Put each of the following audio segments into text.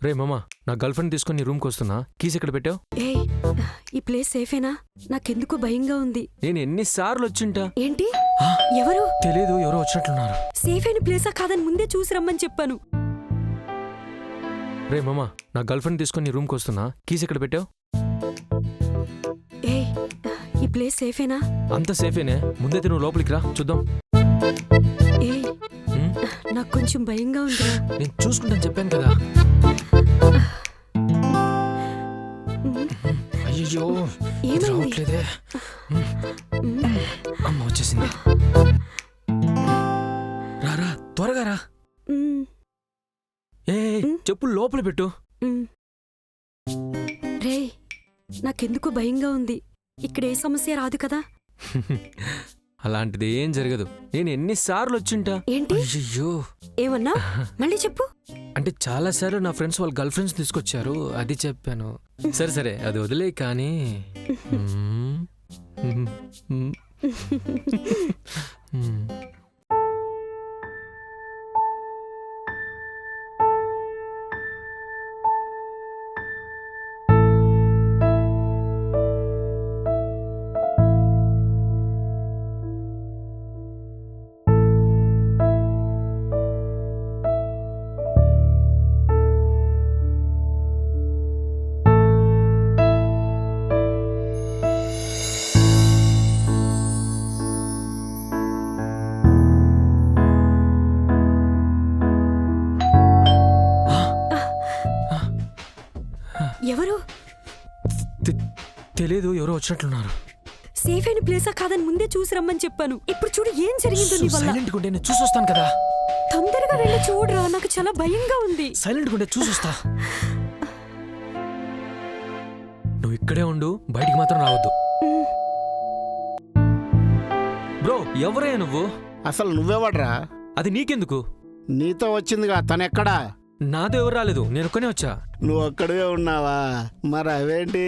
రే మామా, నా girl friend తీసుకుని నీ రూమ్కి వస్తున్నా. కీస్ ఎక్కడ పెట్టావు? ఏయ్, ఈ ప్లేస్ సేఫేనా? నాకెందుకు భయంగా ఉంది. నేను ఎన్నిసార్లు వచ్చింటా. ఏంటి? ఎవరు? తెలియదు, ఎవరో వచ్చినట్లున్నారు. సేఫ్ అయిన ప్లేసా కాదని ముందే చూసి రమ్మని చెప్పాను. రే మామా, నా గర్ల్ ఫ్రెండ్ తీసుకుని నీ రూమ్కి వస్తున్నా. కీస్ ఎక్కడ పెట్టావు? ఏయ్, ఈ ప్లేస్ సేఫేనా? అంత సేఫేనే. ముందైతే నువ్వు లోపలికి రా, చూద్దాం. ఏయ్, నాకు కొంచెం భయంగా ఉందిరా. నేను చూసుకుంటాను చెప్పాను కదా. అయ్యో, రావట్లేదే. అమ్మ వచ్చేసింది. రారా, త్వరగా రా. ఏ చెప్పులు లోపల పెట్టు. రే, నాకెందుకు భయంగా ఉంది. ఇక్కడ ఏ సమస్య రాదు కదా? అలాంటిది ఏం జరగదు. నేను ఎన్నిసార్లు వచ్చింటా. ఏంటి? అయ్యో, ఏమన్నా? మళ్ళీ చెప్పు. అంటే చాలా సార్లు నా ఫ్రెండ్స్ వాళ్ళ గర్ల్ ఫ్రెండ్స్ తీసుకొచ్చారు, అది చెప్పాను. సరే సరే, అది వదిలే. కానీ ఎవరు? తెలియదు, ఎవరో వచ్చినట్లున్నారు. సేఫ్ అయిన ప్లేసా కాదని ముందే చూసి రమ్మని చెప్పాను. ఇప్పుడు చూడు ఏం జరిగిందో నీ వల్ల. సైలెంట్ గుంటే నేను చూసొస్తాను కదా. తొందరగా వెళ్ళి చూడరా, నాకు చాలా భయంగా ఉంది. సైలెంట్ గుంటే చూసొస్తా. నువ్వు ఇక్కడే ఉండు, బయటికి మాత్రం రావద్దు. బ్రో, ఎవరయ్యా నువ్వు? అసలు నువ్వెవడ్రా? అది నీకెందుకు? నీతో వచ్చిందిగా తనెక్కడా? నాతో ఎవరు రాలేదు, నేను ఒక్కనే వచ్చా. నువ్వు అక్కడే ఉన్నావా? మరి అవేంటి?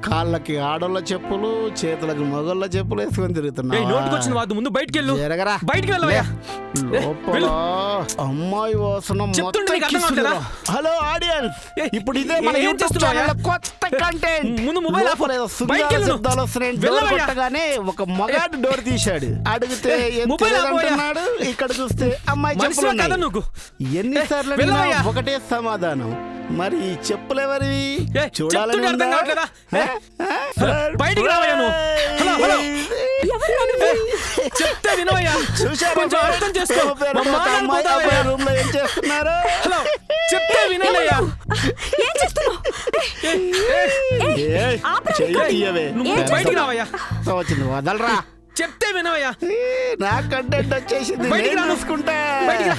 కాళ్ళకి ఆడోళ్ళ చెప్పులు, చేతులకు మగోళ్ళ చెప్పులు వేసుకొని తిరుగుతున్నావా? నోటుకొచ్చిన వాదు, ముందు బయటికి వెళ్ళు. జరగరా, బయటికి వెళ్ళవయ్యా. లోపల అమ్మాయి వాసన చెప్తుంటే నీకు అర్థం మొత్తం. కావట్లేదా? హలో ఆడియన్స్, ఇప్పుడు ఇదే మన ఏం యూట్యూబ్ చేస్తున్నావయ్యా? ఛానల్ కొత్త కంటెంట్. ముందు మొబైల్ ఆపు. బయటికి వెళ్ళు. శబ్దాలు వస్తున్నాయి. డోర్ వెళ్ళవయ్యా. కొట్టగానే ఒక మగాడు డోర్ తీశాడు. అడిగితే ఏం మొబైల్ తెలియదు ఆపోయా. అంటున్నాడు. ఇక్కడ చూస్తే అమ్మాయి చెప్పులు మనిషివా కాదా ఉన్నాయి. నువ్వు? ఎన్నిసార్లు అడిగినా వెళ్ళవయ్యా. ఒకటే సమాధానం. మరి ఈ చెప్పులెవరివి? చెప్తుంటే చూడాలని అర్థం ఉందా? కావట్లేదా? బయటికి రావయ్యా నువ్వు. హలో హలో, చెప్తే వినవయ్యా. చూశారా? కొంచెం అర్థం చేసుకో. పేరు మా పెద్ద మామయ్యని అమ్మాయి పోతావయ్యా. అబ్బాయి రూమ్ లో ఏం చేస్తున్నారు? హలో, చెప్తే వినవయ్యా. ఏం చేస్తున్నావు? ఏయ్, చెయ్యి తీయవే. నువ్వు బయటికి రావయ్యా. వచ్చింది, వదలరా. చెప్తే వినవయ్యా. నా కంటెంట్ వచ్చేసింది, బయటికి నేను రా. చూసుకుంటా. బయటికి రా.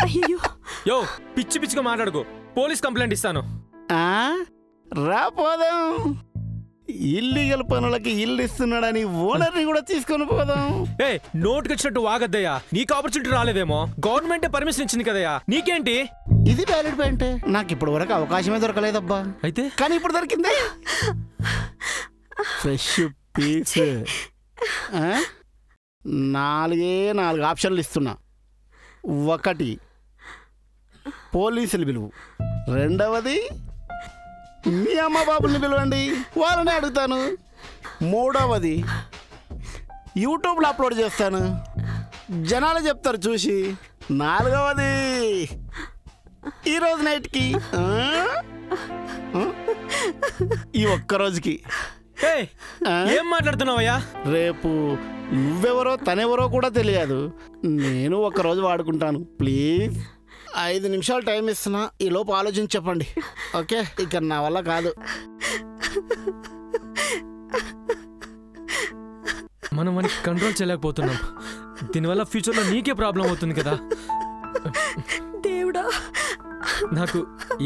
అయ్యో, యో, పిచ్చి పిచ్చిగా మాట్లాడుకో, పోలీస్ కంప్లైంట్ ఇస్తాను. ఆ? రా పోదాం. ఇల్లీగల్ పనులకి ఇల్లు ఇస్తున్నాడని ఓనర్ని కూడా తీసుకొని పోదాం. ఏ, నోటుకొచ్చినట్టు వాగద్దయ్యా. నీకు ఆపర్చునిటీ రాలేదేమో, గవర్నమెంటే పర్మిషన్ ఇచ్చింది కదయ్యా. నీకేంటి? ఇది వ్యాలిడ్ పాయింట్. నాకు ఇప్పటి వరకు అవకాశమే దొరకలేదబ్బా. అయితే కానీ ఇప్పుడు దొరికింది. Fresh piece. 4 ఆప్షన్లు ఇస్తున్నా. 1, పోలీసులు పిలువు. 2, మీ అమ్మ బాబుల్ని పిలవండి, వాళ్ళని అడుగుతాను. 3, యూట్యూబ్లో అప్లోడ్ చేస్తాను, జనాలు చెప్తారు చూసి. 4, ఈరోజు నైట్కి, ఈ ఒక్కరోజుకి. ఏయ్, ఏం మాట్లాడుతున్నావయ్యా? రేపు నువ్వెవరో తనెవరో కూడా తెలియదు. నేను ఒక్కరోజు వాడుకుంటాను. ప్లీజ్ 5 నిమిషాలు టైం ఇస్తున్నా, ఈ లోపు ఆలోచించి చెప్పండి. ఓకే, ఇక నా వల్ల కాదు. మనం మనకి కంట్రోల్ చేయలేకపోతున్నాం. దీనివల్ల ఫ్యూచర్లో నీకే ప్రాబ్లం అవుతుంది కదా. దేవుడా, నాకు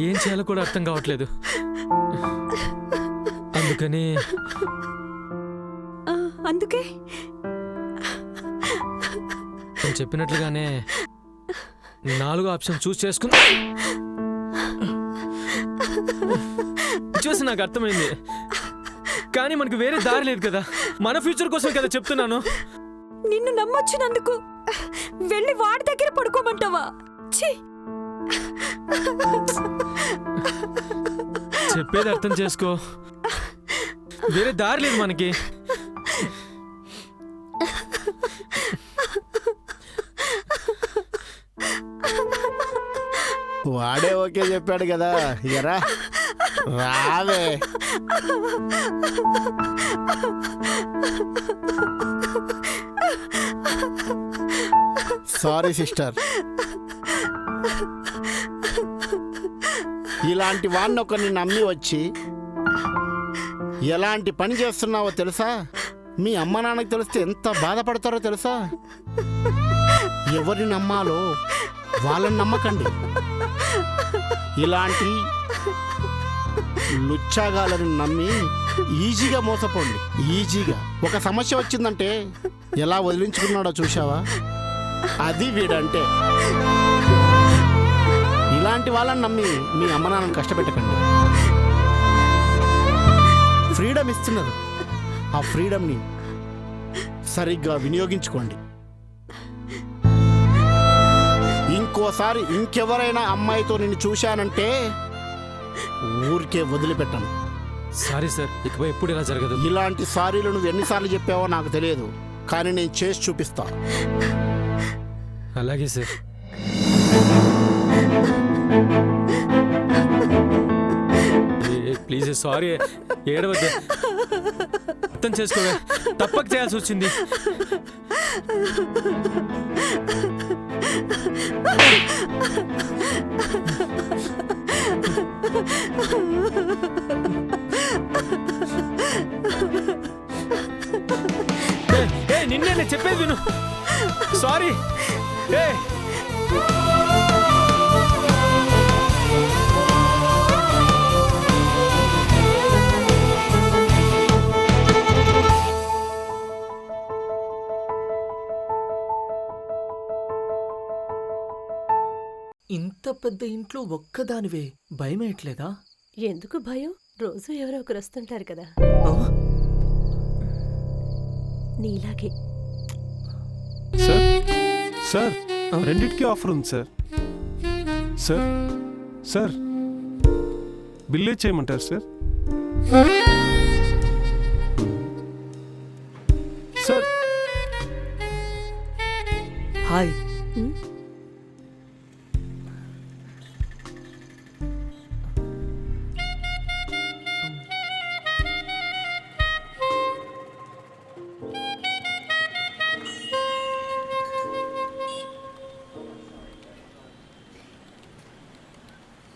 ఏం చేయాలో కూడా అర్థం కావట్లేదు. అందుకని అందుకే నేను చెప్పినట్లుగానే 4 ఆప్షన్ చూస్ చేసుకున్నా. చూసి నాకు అర్థమైంది, కానీ మనకు వేరే దారి లేదు కదా. మన ఫ్యూచర్ కోసం కదా చెప్తున్నాను. నిన్ను నమ్మొచ్చినందుకు వెళ్ళి వాడి దగ్గర పడుకోమంటావా? ఛీ! చెప్పేది అర్థం చేసుకో, వేరే దారి లేదు మనకి. వాడే ఓకే చెప్పాడు కదా, ఎరా రావే. సారీ సిస్టర్, ఇలాంటి వాడిని ఒకరిని నమ్మి వచ్చి ఎలాంటి పని చేస్తున్నావో తెలుసా? మీ అమ్మ నాన్నకి తెలిస్తే ఎంత బాధపడతారో తెలుసా? ఎవరిని నమ్మాలో వాళ్ళని నమ్మకండి. ఇలాంటి లుచ్చాగాలని నమ్మి ఈజీగా మోసపోండి. ఈజీగా ఒక సమస్య వచ్చిందంటే ఎలా వదిలించుకున్నాడో చూశావా? అది వీడంటే. ఇలాంటి వాళ్ళని నమ్మి మీ అమ్మ నాన్నని కష్టపెట్టకండి. ఫ్రీడమ్ ఇస్తున్నారు, ఆ ఫ్రీడమ్ని సరిగ్గా వినియోగించుకోండి. ఇంకోసారి ఇంకెవరైనా అమ్మాయితో నిన్ను చూశానంటే ఊరికే వదిలిపెట్టను. సారీ సార్, ఇకపై ఎప్పుడు ఇలా జరగదు. ఇలాంటి సారీలు నువ్వు ఎన్నిసార్లు చెప్పావో నాకు తెలియదు, కానీ నేను చేసి చూపిస్తా. అలాగే సార్. ప్లీజ్ సారీ, ఏడవద్దు, అర్థం చేసుకోవే, తప్పక చేయాల్సి వచ్చింది. నిన్నే నేను చెప్పేది విను. సారీ. ఇంత పెద్ద ఇంట్లో ఒక్కదానివే భయమేయట్లేదా? ఎందుకు భయం? రోజు ఎవరో ఒకరు వస్తుంటారు కదా. నీలాగే. సార్ సార్ రెండిటికి ఆఫర్ ఉంది సార్. సార్ సార్ బిల్ చేయమంటారు సార్? Sir hi.